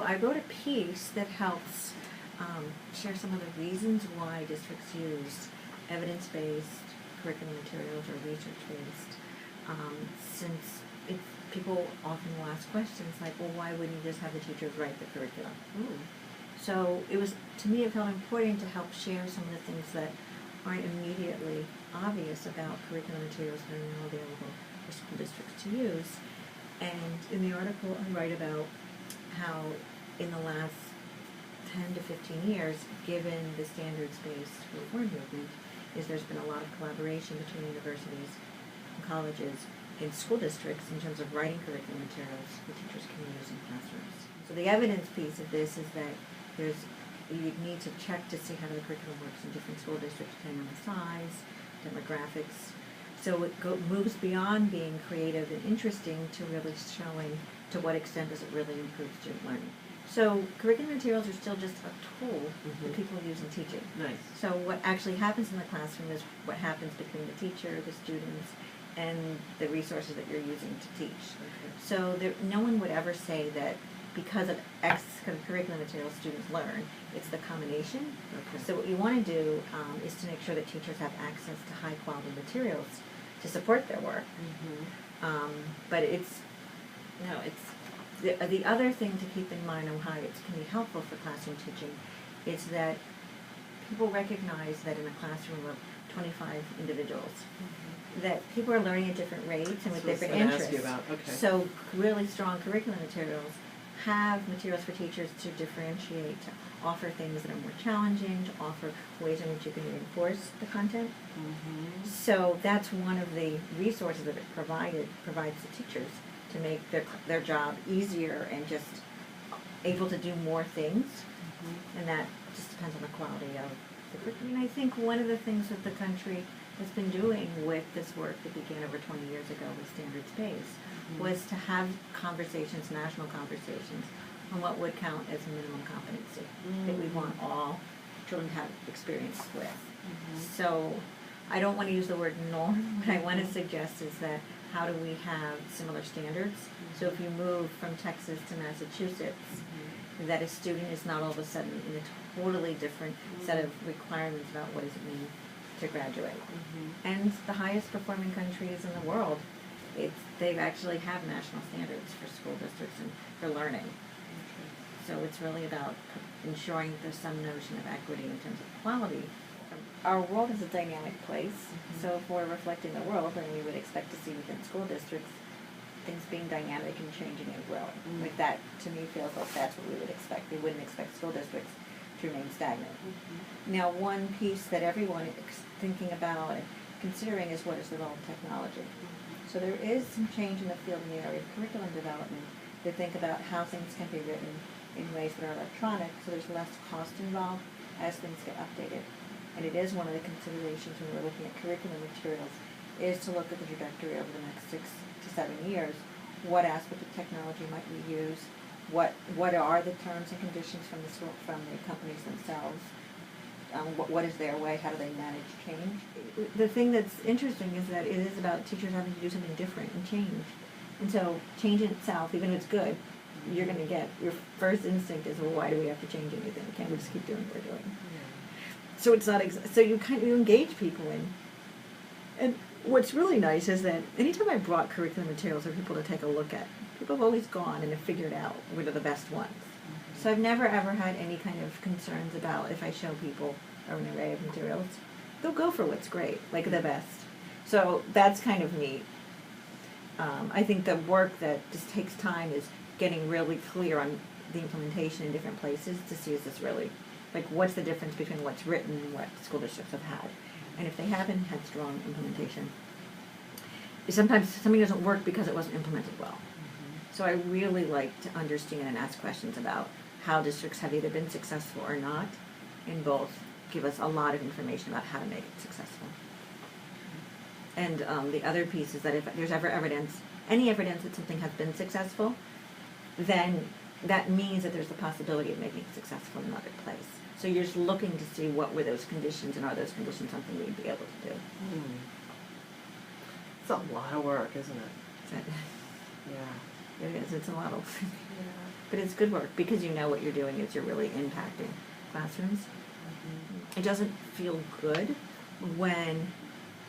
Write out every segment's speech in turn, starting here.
I wrote a piece that helps share some of the reasons why districts use evidence-based curriculum materials or research-based, since people often will ask questions like, well, why wouldn't you just have the teachers write the curriculum? Ooh. So to me, it felt important to help share some of the things that aren't immediately obvious about curriculum materials that are now available for school districts to use. And in the article, I write about how in the last 10 to 15 years, given the standards-based reform movement, there's been a lot of collaboration between universities and colleges and school districts in terms of writing curriculum materials that teachers can use in classrooms. So the evidence piece of this is that you need to check to see how the curriculum works in different school districts depending on the size, demographics. So it moves beyond being creative and interesting to really showing to what extent does it really improve student learning. So curriculum materials are still just a tool that people use in teaching. Nice. So what actually happens in the classroom is what happens between the teacher, the students, and the resources that you're using to teach. Okay. So no one would ever say that because of X kind of curriculum materials students learn, it's the combination. Okay. So what you want to do is to make sure that teachers have access to high quality materials to support their work. But the other thing to keep in mind on how it can be helpful for classroom teaching is that people recognize that in a classroom of 25 individuals, that people are learning at different rates and with different interests. Okay. So really strong curriculum materials have materials for teachers to differentiate, to offer things that are more challenging, to offer ways in which you can reinforce the content. So that's one of the resources that it provides the teachers to make their job easier and just able to do more things. And that just depends on the quality of the curriculum. And I think one of the things that the country has been doing with this work that began over 20 years ago with standards-based was to have conversations, national conversations, on what would count as minimum competency that we want all children to have experience with. So I don't want to use the word norm. What I want to suggest is that how do we have similar standards? So if you move from Texas to Massachusetts, that a student is not all of a sudden in a totally different set of requirements about what does it mean to graduate. And the highest performing countries in the world, they actually have national standards for school districts and for learning. So it's really about ensuring there's some notion of equity in terms of quality. Our world is a dynamic place, so if we're reflecting the world, then we would expect to see within school districts things being dynamic and changing and growing. Like that, to me, feels like that's what we would expect. We wouldn't expect school districts to remain stagnant. Now, one piece that everyone is thinking about and considering is what is the role of technology. So there is some change in the field in the area of curriculum development to think about how things can be written in ways that are electronic, so there's less cost involved as things get updated. And it is one of the considerations when we're looking at curriculum materials is to look at the trajectory over the next 6 to 7 years. What aspect of technology might we use? What are the terms and conditions from the companies themselves? What is their way? How do they manage change? The thing that's interesting is that it is about teachers having to do something different and change. And so change in itself, even if it's good, you're going to get, your first instinct is, well, why do we have to change anything? Can't we just keep doing what we're doing? So it's not, so you engage people in. And what's really nice is that anytime I brought curriculum materials for people to take a look at, people have always gone and have figured out what are the best ones. So I've never ever had any kind of concerns about if I show people an array of materials. They'll go for what's great, like the best. So that's kind of neat. I think the work that just takes time is getting really clear on the implementation in different places to see is this really, like what's the difference between what's written and what school districts have had. And if they haven't had strong implementation, sometimes something doesn't work because it wasn't implemented well. So I really like to understand and ask questions about how districts have either been successful or not, and both give us a lot of information about how to make it successful. And the other piece is that if there's ever any evidence that something has been successful, then that means that there's the possibility of making it successful in another place. So you're just looking to see what were those conditions, and are those conditions something we'd be able to do. It's a lot of work, isn't it? Yeah. It is. It's a lot of. Yeah. But it's good work because you know what you're doing is you're really impacting classrooms. It doesn't feel good when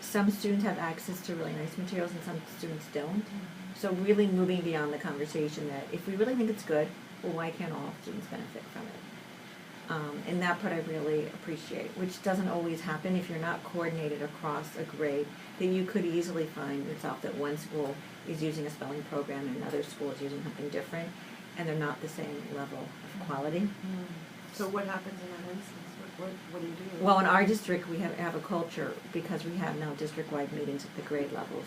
some students have access to really nice materials and some students don't. So really moving beyond the conversation that if we really think it's good, well, why can't all students benefit from it? And that part I really appreciate, which doesn't always happen if you're not coordinated across a grade, that you could easily find yourself that one school is using a spelling program and another school is using something different, and they're not the same level of quality. So what happens in that instance? What do you do? Well, in our district, we have a culture, because we have now district-wide meetings at the grade levels,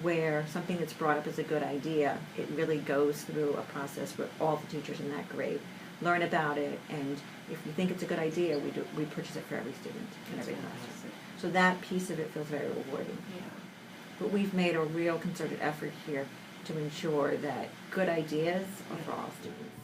where something that's brought up as a good idea, it really goes through a process where all the teachers in that grade learn about it, and if we think it's a good idea, we purchase it for every student in every classroom. So that piece of it feels very rewarding. Yeah. But we've made a real concerted effort here to ensure that good ideas are for all students.